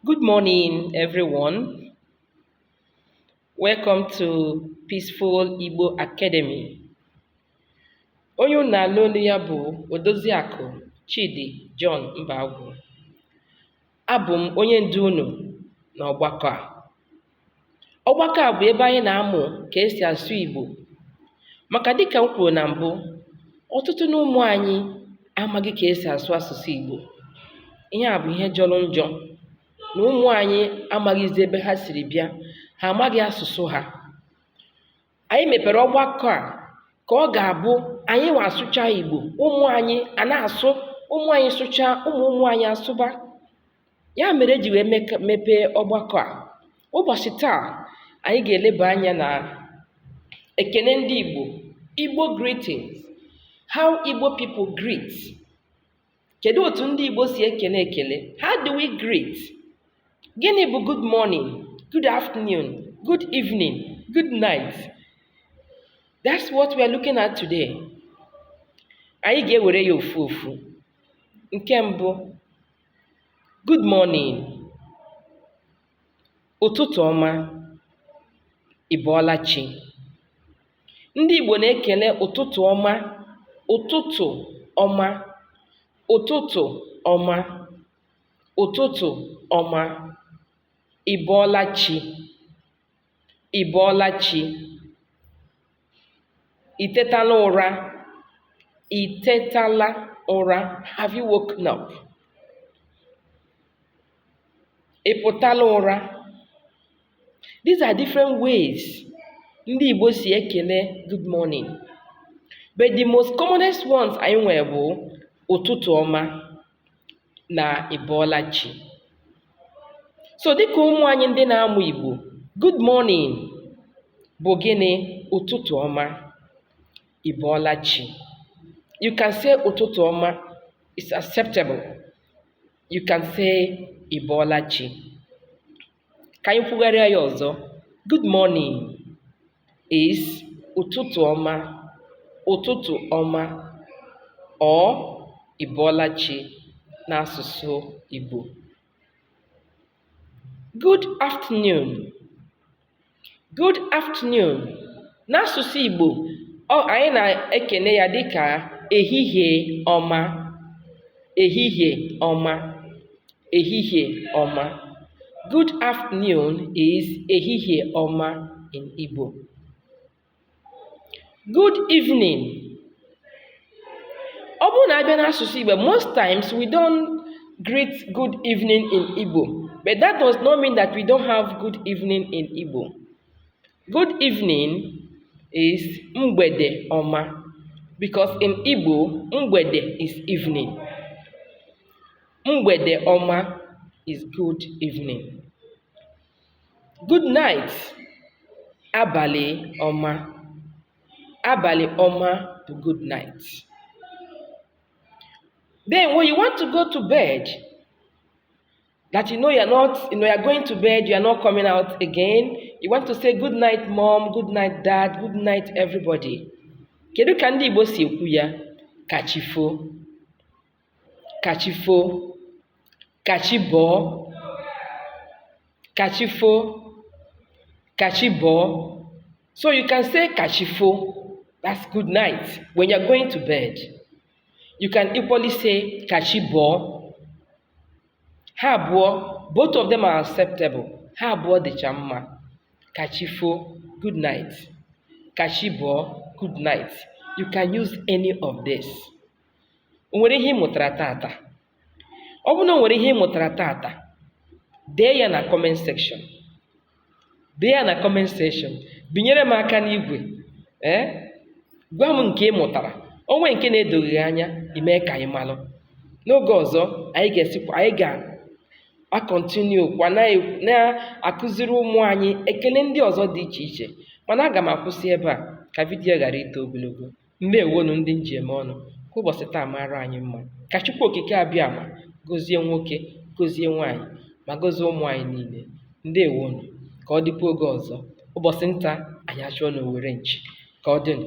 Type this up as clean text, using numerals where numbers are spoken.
Good morning, everyone. Welcome to Peaceful Igbo Academy. Onye unu na-anụ olu ya bụ Odoziakụ Chidi John Mbagwu. Abụ m onye ndu unu n'ọgbakọ a. Ọgbakọ a bụ ebe anyị na-amụ ka esi asụ Igbo. Maka dịka m kwuru na mbụ, ọtụtụ n'ụmụ anyị amaghị ka esi asụ asụsụ Igbo. Ihe a bụ ihe jọrọ njọ. Na ụmụ anyị amaghịzi ebe ha siri bịa, ha amaghị asụsụ ha. Anyị mepere ọgbakọ a ka ọ ga-abụ anyị nwa asụcha Igbo, ụmụ anyị a na-asụ, ụmụ anyị sụcha, ụmụ anyị asụba. Ya mere eji wee mepee ọgbakọ a. Ụbọchị taa anyị ga-eleba anya na ekele ndị Igbo, Igbo Greetings, how Igbo people greet. Kedu otu ndị Igbo si ekele? How do we greet? Gịnị bụ good morning, good afternoon, good evening, good night? That's what we are looking at today. Anyị ga-ewere ya ofu ofu. Nke mbụ, good morning. Ụtụtụ ọma, ị bọọla chi. Ndị Igbo na-ekele ụtụtụ ọma, ụtụtụ ọma, ụtụtụ ọma, ụtụtụ ọma. Ị bọọla chi, ị bọọla chi. Ị tetala ụra, ị tetala ụra. Have you woken up? Ị pụtala ụra. These are different ways ndị Igbo si ekele good morning. But the most commonest ones anyị nwere bụ ụtụtụ ọma na ị bọọla chi. So dịka ụmụ anyị ndị na-amụ Igbo, good morning bụ gịnị? Ụtụtụ ọma, ị bọọla chi. You can say ụtụtụ ọma, it's acceptable. You can say ị bọọla chi. Ka anyị kwugharịa ya ọzọ. Good morning is ụtụtụ ọma, ụtụtụ ọma, or ị bọọla chi n'asụsụ Igbo. Good afternoon. Good afternoon. N'asụsụ Igbo, anyị na-ekele ya dịka ehihie ọma, ehihie ọma, ehihie ọma. Good afternoon is ehihie ọma in Igbo. Good evening. Ọ bụrụ na abịa n'asụsụ Igbo, most times we don't greet good evening in Igbo. But that does not mean that we don't have good evening in Igbo. Good evening is mgbede ọma, because in Igbo, mgbede is evening. Mgbede ọma is good evening. Good night, abalị ọma. Abalị ọma to good night. Then when you want to go to bed, that you are going to bed, you are not coming out again. You want to say good night mom, good night dad, good night everybody. Kedu ka ndị Igbo si ekwu ya? Kachifo, kachifo, kachibọ, kachifo, kachibọ. So you can say kachifo, that's good night when you're going to bed. You can equally say kachibọ. Ha abụọ, both of them are acceptable. Ha abụọ dịcha mma. Kachifo, good night. Kachibọ, good night. You can use any of this. O nwere ihe ị mụtara tata? Ọ bụrụ na o nwere ihe ị mụtara tata, dee ya na comment section. Dee ya na comment section. Binyere m aka n'igwe. Gwa m nke ị mụtara. O nwee nke na-edoghị anya, ime ka anyị malụ. N'oge ọzọ, anyị ga-akọntinu kwa na-akụziri ụmụ anyị ekele ndị ọzọ dị iche iche. Mana aga m akwụsị ebe a ka vidiyo ghara ito ogologo. Ndewonu ndị njem ọnụ. Ka ụbọchị taa mara anyị mma. Ka Chukwu Okike abịa ma gọzie nwoke, gọzie nwaanyị, ma gọzie ụmụ anyị niile. Ndewonu. Ka ọ dịkwa oge ọzọ. Ụbọchị nta anyị achụọ n'Owere nchi. Ka ọ dịnụ.